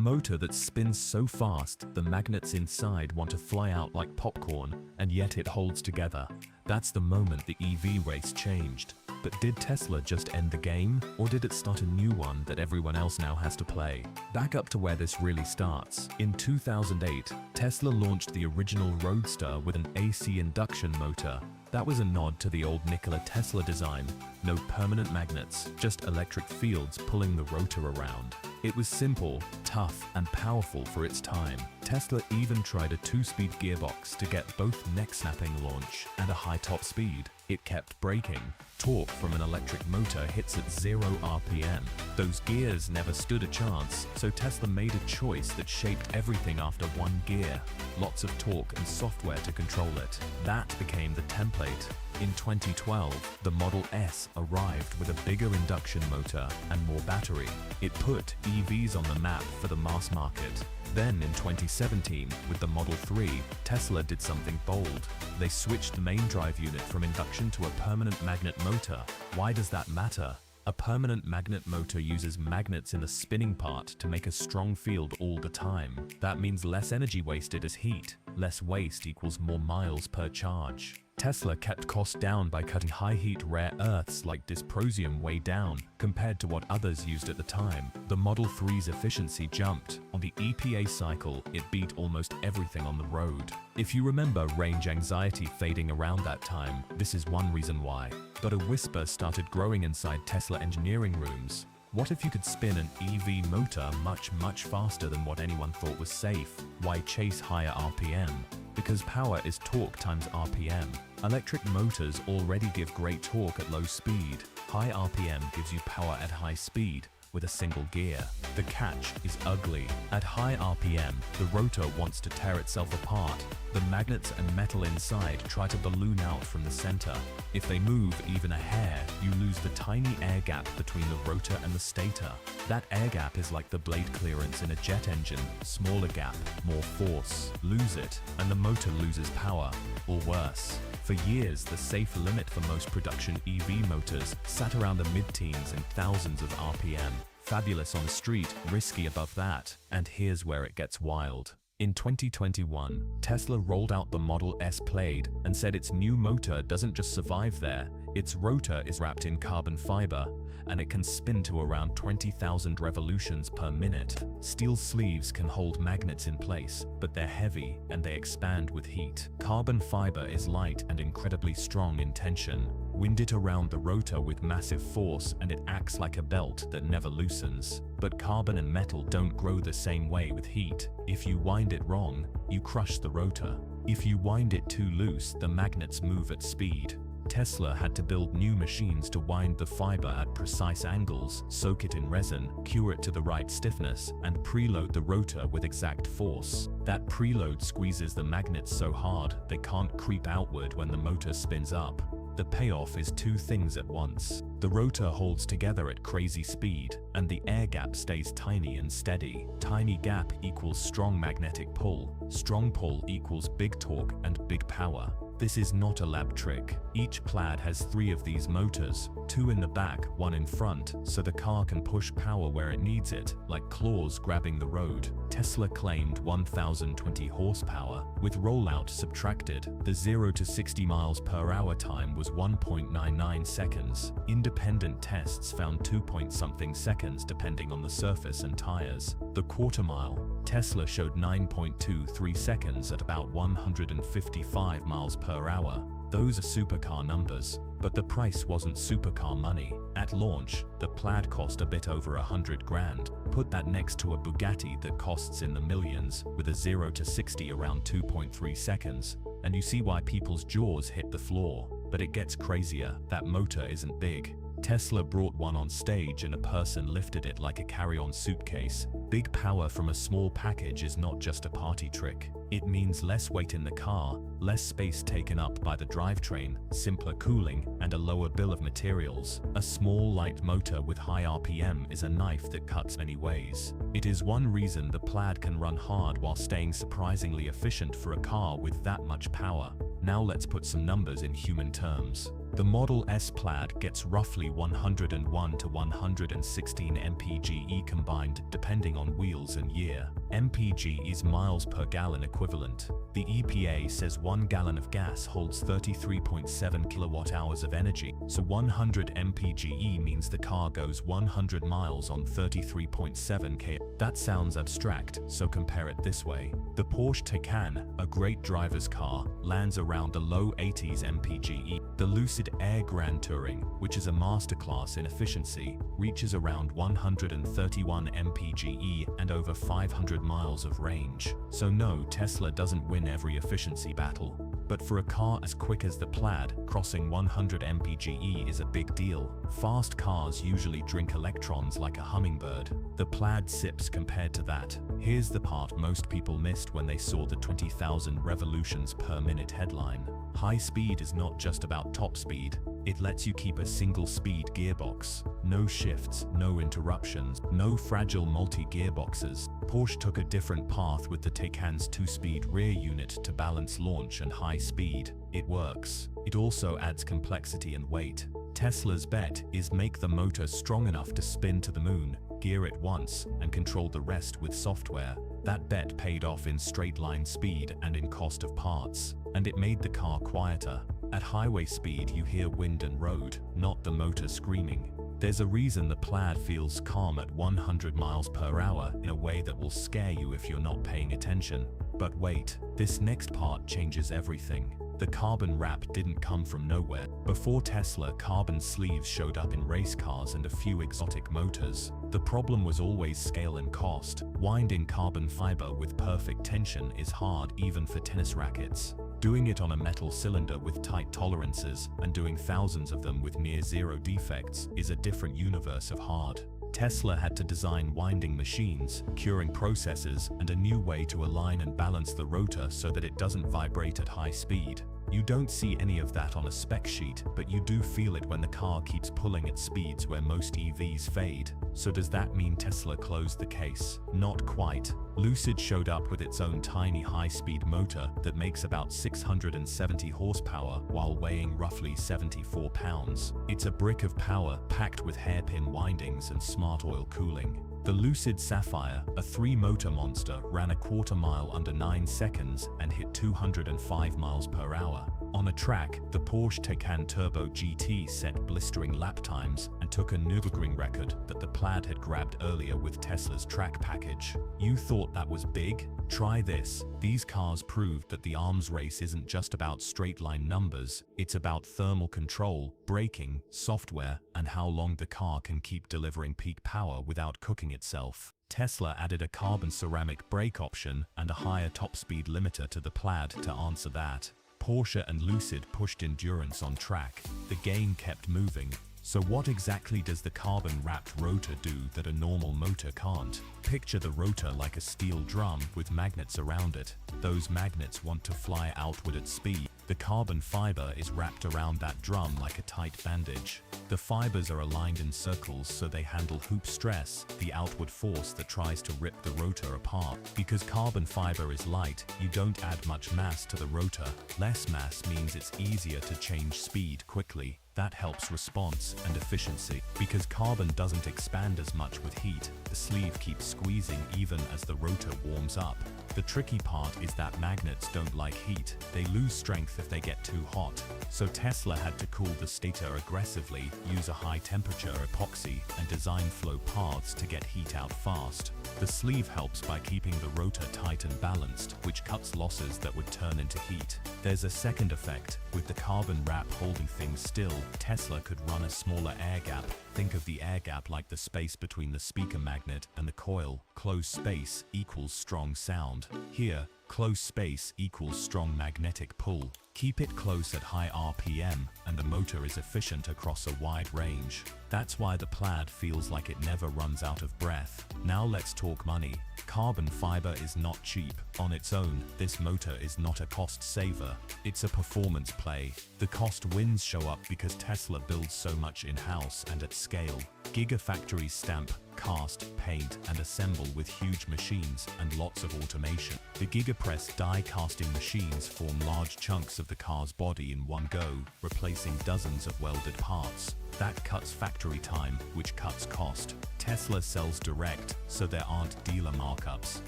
motor that spins so fast the magnets inside want to fly out like popcorn, and yet it holds together. That's the moment the EV race changed. But did Tesla just end the game, or did it start a new one that everyone else now has to play? Back up to where this really starts. In 2008, Tesla launched the original Roadster with an AC induction motor. That was a nod to the old Nikola Tesla design. No permanent magnets, just electric fields pulling the rotor around. It was simple, tough, and powerful for its time. Tesla even tried a 2-speed gearbox to get both neck-snapping launch and a high top speed. It kept braking. Torque from an electric motor hits at 0 RPM. Those gears never stood a chance, so Tesla made a choice that shaped everything after one gear. Lots of torque and software to control it. That became the template. In 2012, the Model S arrived with a bigger induction motor and more battery. It put EVs on the map for the mass market. Then in 2017, with the Model 3, Tesla did something bold. They switched the main drive unit from induction to a permanent magnet motor. Why does that matter? A permanent magnet motor uses magnets in the spinning part to make a strong field all the time. That means less energy wasted as heat. Less waste equals more miles per charge. Tesla kept costs down by cutting high-heat rare earths like dysprosium way down compared to what others used at the time. The Model 3's efficiency jumped. On the EPA cycle, it beat almost everything on the road. If you remember range anxiety fading around that time, this is one reason why. But a whisper started growing inside Tesla engineering rooms. What if you could spin an EV motor much faster than what anyone thought was safe? Why chase higher RPM? Because power is torque times RPM. Electric motors already give great torque at low speed. High RPM gives you power at high speed with a single gear. The catch is ugly. At high RPM, the rotor wants to tear itself apart. The magnets and metal inside try to balloon out from the center. If they move even a hair, you lose the tiny air gap between the rotor and the stator. That air gap is like the blade clearance in a jet engine. Smaller gap, more force. Lose it, and the motor loses power. Or worse. For years, the safe limit for most production EV motors sat around the mid-teens and thousands of RPM. Fabulous on the street, risky above that. And here's where it gets wild. In 2021, Tesla rolled out the Model S Plaid and said its new motor doesn't just survive there, its rotor is wrapped in carbon fiber, and it can spin to around 20,000 revolutions per minute. Steel sleeves can hold magnets in place, but they're heavy and they expand with heat. Carbon fiber is light and incredibly strong in tension. Wind it around the rotor with massive force and it acts like a belt that never loosens. But carbon and metal don't grow the same way with heat. If you wind it wrong, you crush the rotor. If you wind it too loose, the magnets move at speed. Tesla had to build new machines to wind the fiber at precise angles, soak it in resin, cure it to the right stiffness, and preload the rotor with exact force. That preload squeezes the magnets so hard they can't creep outward when the motor spins up. The payoff is two things at once. The rotor holds together at crazy speed, and the air gap stays tiny and steady. Tiny gap equals strong magnetic pull. Strong pull equals big torque and big power. This is not a lab trick. Each Plaid has 3 of these motors, 2 in the back, 1 in front, so the car can push power where it needs it, like claws grabbing the road. Tesla claimed 1,020 horsepower. With rollout subtracted, the 0 to 60 miles per hour time was 1.99 seconds. Independent tests found 2-point-something seconds depending on the surface and tires. The quarter mile, Tesla showed 9.23 seconds at about 155 miles per hour. Those are supercar numbers, but the price wasn't supercar money. At launch, the Plaid cost a bit over 100 grand. Put that next to a Bugatti that costs in the millions, with a 0 to 60 around 2.3 seconds, and you see why people's jaws hit the floor. But it gets crazier. That motor isn't big. Tesla brought one on stage and a person lifted it like a carry-on suitcase. Big power from a small package is not just a party trick. It means less weight in the car, less space taken up by the drivetrain, simpler cooling, and a lower bill of materials. A small light motor with high RPM is a knife that cuts many ways. It is one reason the Plaid can run hard while staying surprisingly efficient for a car with that much power. Now let's put some numbers in human terms. The Model S Plaid gets roughly 101 to 116 MPGe combined depending on wheels and year. MPGe is miles per gallon equivalent. The EPA says 1 gallon of gas holds 33.7 kilowatt-hours of energy, so 100 MPGe means the car goes 100 miles on 33.7 km. That sounds abstract, so compare it this way. The Porsche Taycan, a great driver's car, lands around the low 80s MPGe. The Lucid Air Grand Touring, which is a masterclass in efficiency, reaches around 131 MPGe and over 500 miles of range. So no, Tesla doesn't win every efficiency battle. But for a car as quick as the Plaid, crossing 100 MPGe is a big deal. Fast cars usually drink electrons like a hummingbird. The Plaid sips compared to that. Here's the part most people missed when they saw the 20,000 revolutions per minute headline. High speed is not just about top speed. It lets you keep a single-speed gearbox. No shifts, no interruptions, no fragile multi-gearboxes. Porsche took a different path with the Taycan's 2-speed rear unit to balance launch and high speed. It works. It also adds complexity and weight. Tesla's bet is make the motor strong enough to spin to the moon, gear it once, and control the rest with software. That bet paid off in straight-line speed and in cost of parts. And it made the car quieter. At highway speed you hear wind and road, not the motor screaming. There's a reason the Plaid feels calm at 100 miles per hour in a way that will scare you if you're not paying attention. But wait, this next part changes everything. The carbon wrap didn't come from nowhere. Before Tesla, carbon sleeves showed up in race cars and a few exotic motors. The problem was always scale and cost. Winding carbon fiber with perfect tension is hard even for tennis rackets. Doing it on a metal cylinder with tight tolerances and doing thousands of them with near zero defects is a different universe of hard. Tesla had to design winding machines, curing processes, and a new way to align and balance the rotor so that it doesn't vibrate at high speed. You don't see any of that on a spec sheet, but you do feel it when the car keeps pulling at speeds where most EVs fade. So does that mean Tesla closed the case? Not quite. Lucid showed up with its own tiny high-speed motor that makes about 670 horsepower while weighing roughly 74 pounds. It's a brick of power packed with hairpin windings and smart oil cooling. The Lucid Sapphire, a 3-motor monster, ran a quarter mile under 9 seconds and hit 205 miles per hour. On a track, the Porsche Taycan Turbo GT set blistering lap times and took a Nürburgring record that the Plaid had grabbed earlier with Tesla's track package. You thought that was big? Try this. These cars proved that the arms race isn't just about straight-line numbers, it's about thermal control, braking, software, and how long the car can keep delivering peak power without cooking itself. Tesla added a carbon ceramic brake option and a higher top speed limiter to the Plaid to answer that. Porsche and Lucid pushed endurance on track. The game kept moving. So what exactly does the carbon-wrapped rotor do that a normal motor can't? Picture the rotor like a steel drum with magnets around it. Those magnets want to fly outward at speed. The carbon fiber is wrapped around that drum like a tight bandage. The fibers are aligned in circles so they handle hoop stress, the outward force that tries to rip the rotor apart. Because carbon fiber is light, you don't add much mass to the rotor. Less mass means it's easier to change speed quickly. That helps response and efficiency. Because carbon doesn't expand as much with heat, the sleeve keeps squeezing even as the rotor warms up. The tricky part is that magnets don't like heat. They lose strength if they get too hot. So Tesla had to cool the stator aggressively, use a high-temperature epoxy, and design flow paths to get heat out fast. The sleeve helps by keeping the rotor tight and balanced, which cuts losses that would turn into heat. There's a second effect. With the carbon wrap holding things still, Tesla could run a smaller air gap. Think of the air gap like the space between the speaker magnet and the coil. Closed space equals strong sound. Here, closed space equals strong magnetic pull. Keep it close at high RPM, and the motor is efficient across a wide range. That's why the Plaid feels like it never runs out of breath. Now let's talk money. Carbon fiber is not cheap. On its own, this motor is not a cost saver. It's a performance play. The cost wins show up because Tesla builds so much in-house and at scale. Gigafactory's stamp, cast, paint, and assemble with huge machines and lots of automation. The Gigapress die casting machines form large chunks of the car's body in one go, replacing dozens of welded parts. That cuts factory time, which cuts cost. Tesla sells direct, so there aren't dealer markups.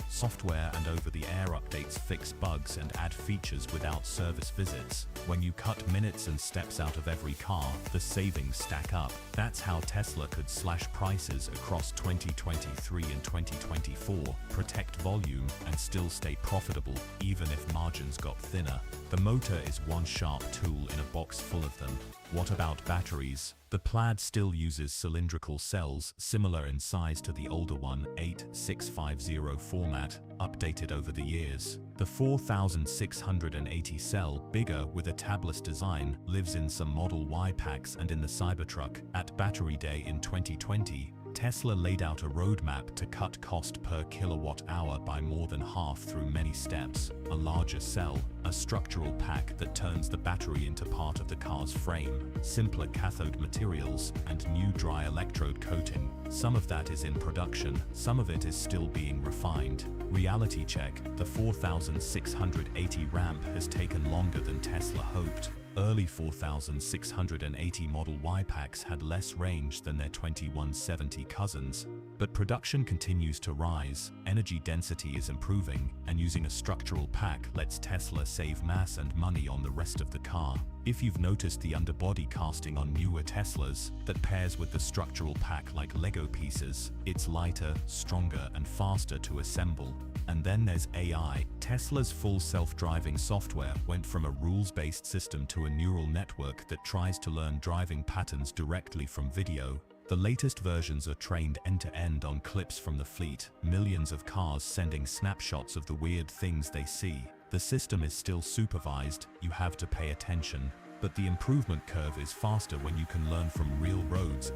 Software and over-the-air updates fix bugs and add features without service visits. When you cut minutes and steps out of every car, the savings stack up. That's how Tesla could slash prices across 2023 and 2024, protect volume, and still stay profitable, even if margins got thinner. The motor is one sharp tool in a box full of them. What about batteries? The Plaid still uses cylindrical cells, similar in size to the older one, 8650 format, updated over the years. The 4680 cell, bigger with a tabless design, lives in some Model Y packs and in the Cybertruck. At Battery Day in 2020, Tesla laid out a roadmap to cut cost per kilowatt hour by more than half through many steps: a larger cell, a structural pack that turns the battery into part of the car's frame, simpler cathode materials, and new dry electrode coating. Some of that is in production, some of it is still being refined. Reality check: the 4680 ramp has taken longer than Tesla hoped. Early 4680 Model Y packs had less range than their 2170 cousins, but production continues to rise, energy density is improving, and using a structural pack lets Tesla save mass and money on the rest of the car. If you've noticed the underbody casting on newer Teslas that pairs with the structural pack like Lego pieces, it's lighter, stronger, and faster to assemble. And then there's AI. Tesla's full self-driving software went from a rules-based system to a neural network that tries to learn driving patterns directly from video. The latest versions are trained end-to-end on clips from the fleet, millions of cars sending snapshots of the weird things they see. The system is still supervised, you have to pay attention, but the improvement curve is faster when you can learn from real roads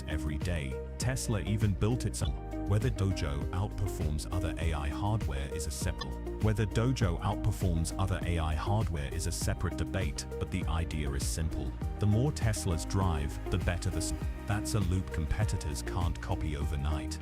every day. Tesla even built its own. Whether Dojo outperforms other AI hardware is a separate debate, but the idea is simple. The more Teslas drive, the better That's a loop competitors can't copy overnight.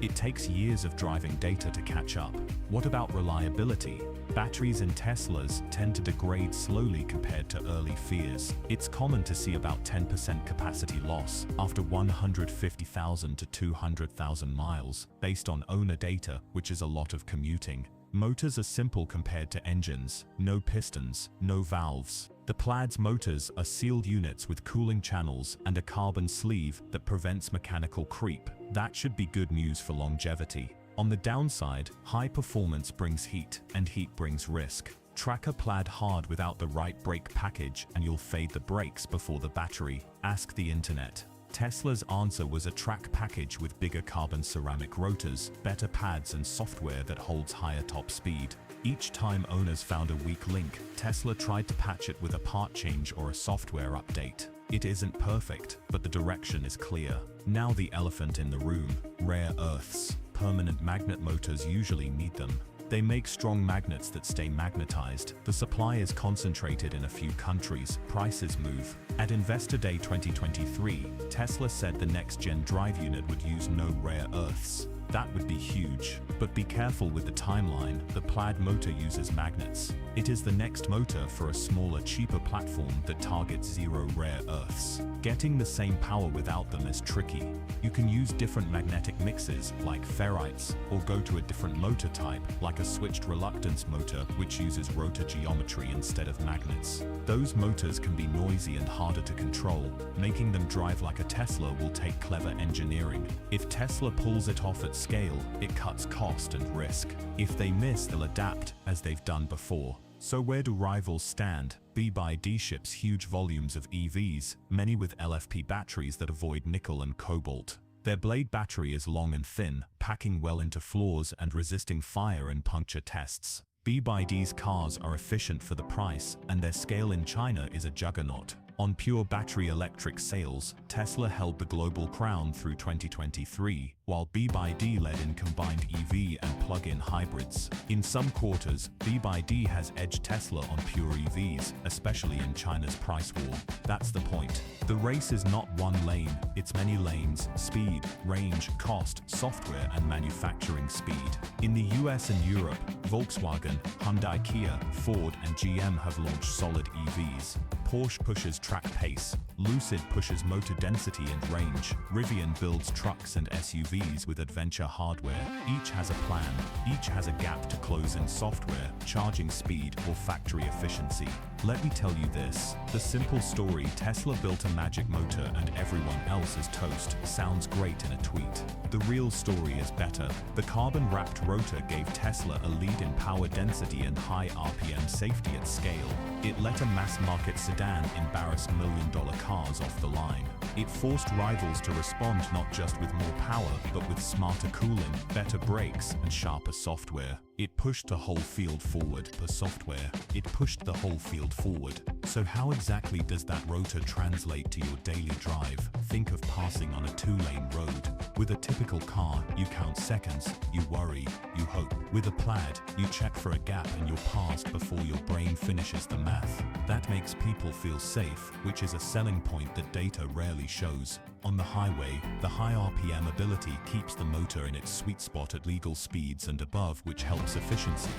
It takes years of driving data to catch up. What about reliability? Batteries in Teslas tend to degrade slowly compared to early fears. It's common to see about 10% capacity loss after 150,000 to 200,000 miles, based on owner data, which is a lot of commuting. Motors are simple compared to engines: no pistons, no valves. The Plaid's motors are sealed units with cooling channels and a carbon sleeve that prevents mechanical creep. That should be good news for longevity. On the downside, high performance brings heat, and heat brings risk. Track a Plaid hard without the right brake package and you'll fade the brakes before the battery. Ask the internet. Tesla's answer was a track package with bigger carbon ceramic rotors, better pads, and software that holds higher top speed. Each time owners found a weak link, Tesla tried to patch it with a part change or a software update. It isn't perfect, but the direction is clear. Now the elephant in the room: rare earths. Permanent magnet motors usually need them. They make strong magnets that stay magnetized. The supply is concentrated in a few countries. Prices move. At Investor Day 2023, Tesla said the next-gen drive unit would use no rare earths. That would be huge. But be careful with the timeline. The Plaid motor uses magnets. It is the next motor for a smaller, cheaper platform that targets zero rare earths. Getting the same power without them is tricky. You can use different magnetic mixes, like ferrites, or go to a different motor type, like a switched reluctance motor, which uses rotor geometry instead of magnets. Those motors can be noisy and harder to control. Making them drive like a Tesla will take clever engineering. If Tesla pulls it off at scale, it cuts cost and risk. If they miss, they'll adapt, as they've done before. So where do rivals stand? BYD ships huge volumes of EVs, many with LFP batteries that avoid nickel and cobalt. Their Blade battery is long and thin, packing well into floors and resisting fire and puncture tests. BYD's cars are efficient for the price, and their scale in China is a juggernaut. On pure battery electric sales, Tesla held the global crown through 2023, while BYD led in combined EV and plug-in hybrids. In some quarters, BYD has edged Tesla on pure EVs, especially in China's price war. That's the point. The race is not one lane, it's many lanes: speed, range, cost, software, and manufacturing speed. In the US and Europe, Volkswagen, Hyundai, Kia, Ford, and GM have launched solid EVs. Porsche pushes track pace, Lucid pushes motor density and range, Rivian builds trucks and SUVs with adventure hardware. Each has a plan, each has a gap to close in software, charging speed, or factory efficiency. Let me tell you this, the simple story: Tesla built a magic motor and everyone else is toast, sounds great in a tweet. The real story is better. The carbon-wrapped Rotor gave Tesla a lead in power density and high RPM safety at scale. It let a mass-market sedan embarrass million-dollar cars off the line. It forced rivals to respond not just with more power, but with smarter cooling, better brakes, and sharper software. It pushed the whole field forward. The software, it pushed the whole field forward. So how exactly does that Rotor translate to your daily drive? Think of passing on a two-lane road. With a typical car, you count seconds, you worry, you hope. With a Plaid, you check for a gap in your past before your brain finishes the math. That makes people feel safe, which is a selling point that data rarely shows. On the highway, the high RPM ability keeps the motor in its sweet spot at legal speeds and above, which helps efficiency.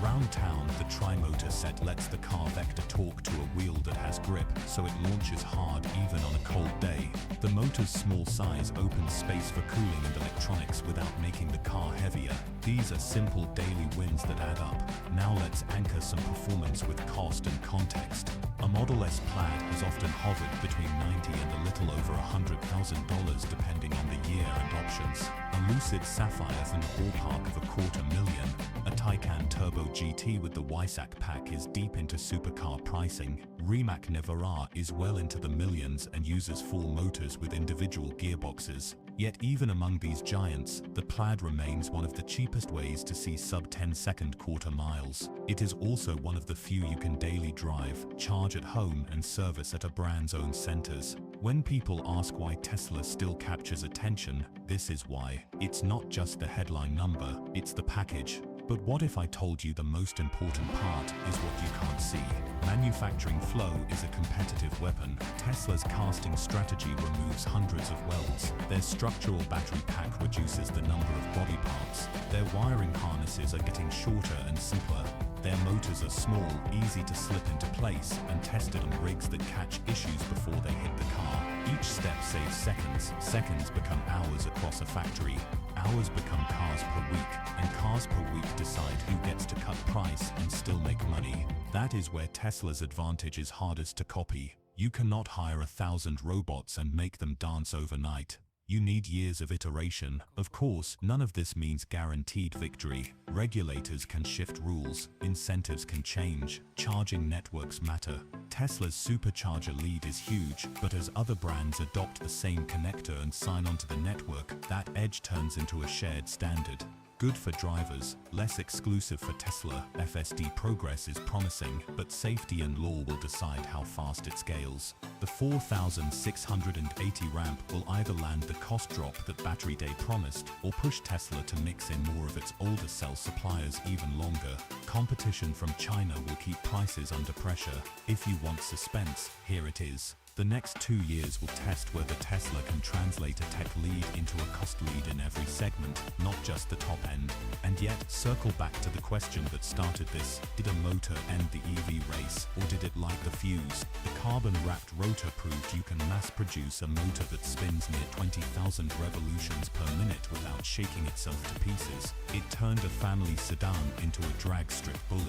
Around town, the tri-motor set lets the car vector torque to a wheel that has grip, so it launches hard even on a cold day. The motor's small size opens space for cooling and electronics without making the car heavier. These are simple daily wins that add up. Now let's anchor some performance with cost and context. A Model S Plaid has often hovered between $90,000 and a little over $100,000 depending on the year and options. A Lucid Sapphire is in the ballpark of $250,000. A Taycan Turbo GT with the WISAC pack is deep into supercar pricing. Rimac Nevera is well into the millions and uses full motors with individual gearboxes. Yet even among these giants, the Plaid remains one of the cheapest ways to see sub-10-second quarter miles. It is also one of the few you can daily drive, charge at home, and service at a brand's own centers. When people ask why Tesla still captures attention, this is why. It's not just the headline number, it's the package. But what if I told you the most important part is what you can't see? Manufacturing flow is a competitive weapon. Tesla's casting strategy removes hundreds of welds. Their structural battery pack reduces the number of body parts. Their wiring harnesses are getting shorter and simpler. Their motors are small, easy to slip into place, and tested on rigs that catch issues before they hit the car. Each step saves seconds. Seconds become hours across a factory. Hours become cars per week, and cars per week decide who gets to cut price and still make money. That is where Tesla's advantage is hardest to copy. You cannot hire 1,000 robots and make them dance overnight. You need years of iteration. Of course, none of this means guaranteed victory. Regulators can shift rules, incentives can change, charging networks matter. Tesla's Supercharger lead is huge, but as other brands adopt the same connector and sign onto the network, that edge turns into a shared standard. Good for drivers, less exclusive for Tesla. FSD progress is promising, but safety and law will decide how fast it scales. The 4,680 ramp will either land the cost drop that Battery Day promised, or push Tesla to mix in more of its older cell suppliers even longer. Competition from China will keep prices under pressure. If you want suspense, here it is. The next 2 years will test whether Tesla can translate a tech lead into a cost lead in every segment, not just the top end. And yet, circle back to the question that started this: did a motor end the EV race, or did it light the fuse? The carbon-wrapped Rotor proved you can mass-produce a motor that spins near 20,000 revolutions per minute without shaking itself to pieces. It turned a family sedan into a drag strip bully.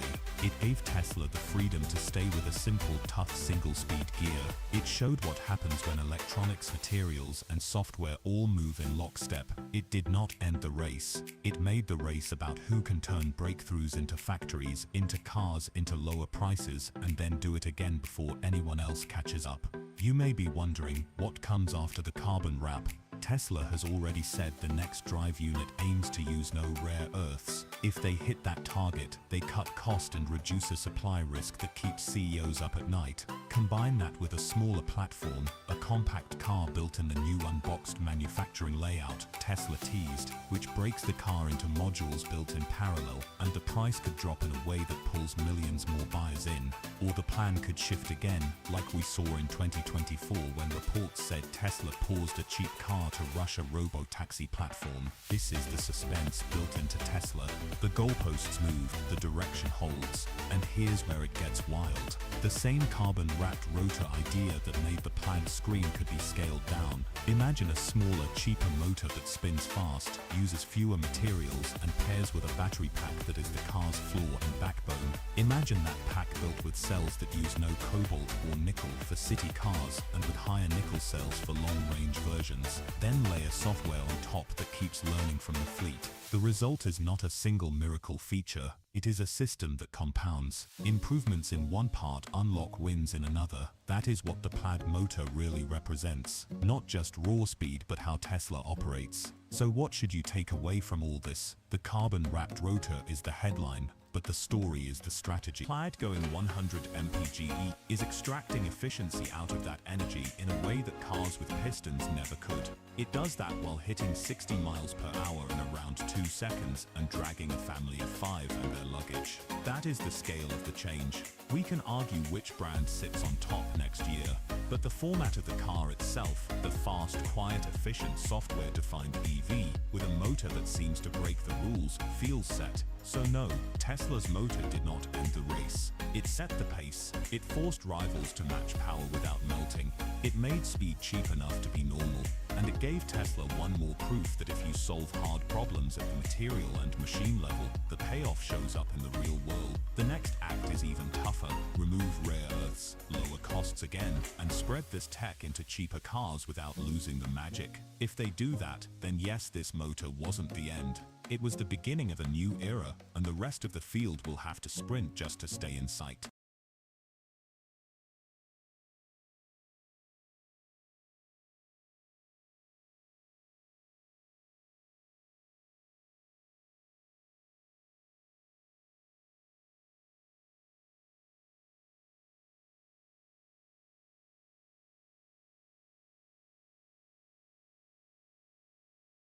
It gave Tesla the freedom to stay with a simple, tough single-speed gear. It showed what happens when electronics, materials, and software all move in lockstep. It did not end the race. It made the race about who can turn breakthroughs into factories, into cars, into lower prices, and then do it again before anyone else catches up. You may be wondering, what comes after the carbon wrap? Tesla has already said the next drive unit aims to use no rare earths. If they hit that target, they cut cost and reduce a supply risk that keeps CEOs up at night. Combine that with a smaller platform, a compact car built in the new unboxed manufacturing layout Tesla teased, which breaks the car into modules built in parallel, and the price could drop in a way that pulls millions more buyers in. Or the plan could shift again, like we saw in 2024 when reports said Tesla paused a cheap car to rush a robo-taxi platform. This is the suspense built into Tesla. The goalposts move, the direction holds, and here's where it gets wild. The same carbon-wrapped rotor idea that made the Plaid screen could be scaled down. Imagine a smaller, cheaper motor that spins fast, uses fewer materials, and pairs with a battery pack that is the car's floor and backbone. Imagine that pack built with cells that use no cobalt or nickel for city cars and with higher nickel cells for long-range versions. Then layer software on top that keeps learning from the fleet. The result is not a single miracle feature, it is a system that compounds. Improvements in one part unlock wins in another. That is what the Plaid motor really represents. Not just raw speed, but how Tesla operates. So what should you take away from all this? The carbon-wrapped rotor is the headline, but the story is the strategy. Plaid going 100 MPGe is extracting efficiency out of that energy in a way that cars with pistons never could. It does that while hitting 60 miles per hour in around 2 seconds and dragging a family of 5 and their luggage. That is the scale of the change. We can argue which brand sits on top next year, but the format of the car itself, the fast, quiet, efficient software-defined EV with a motor that seems to break the rules, feels set. So no, Tesla's motor did not end the race. It set the pace. It forced rivals to match power without melting. It made speed cheap enough to be normal. And it gave Tesla one more proof that if you solve hard problems at the material and machine level, the payoff shows up in the real world. The next act is even tougher. Remove rare earths, lower costs again, and spread this tech into cheaper cars without losing the magic. If they do that, then yes, this motor wasn't the end. It was the beginning of a new era, and the rest of the field will have to sprint just to stay in sight.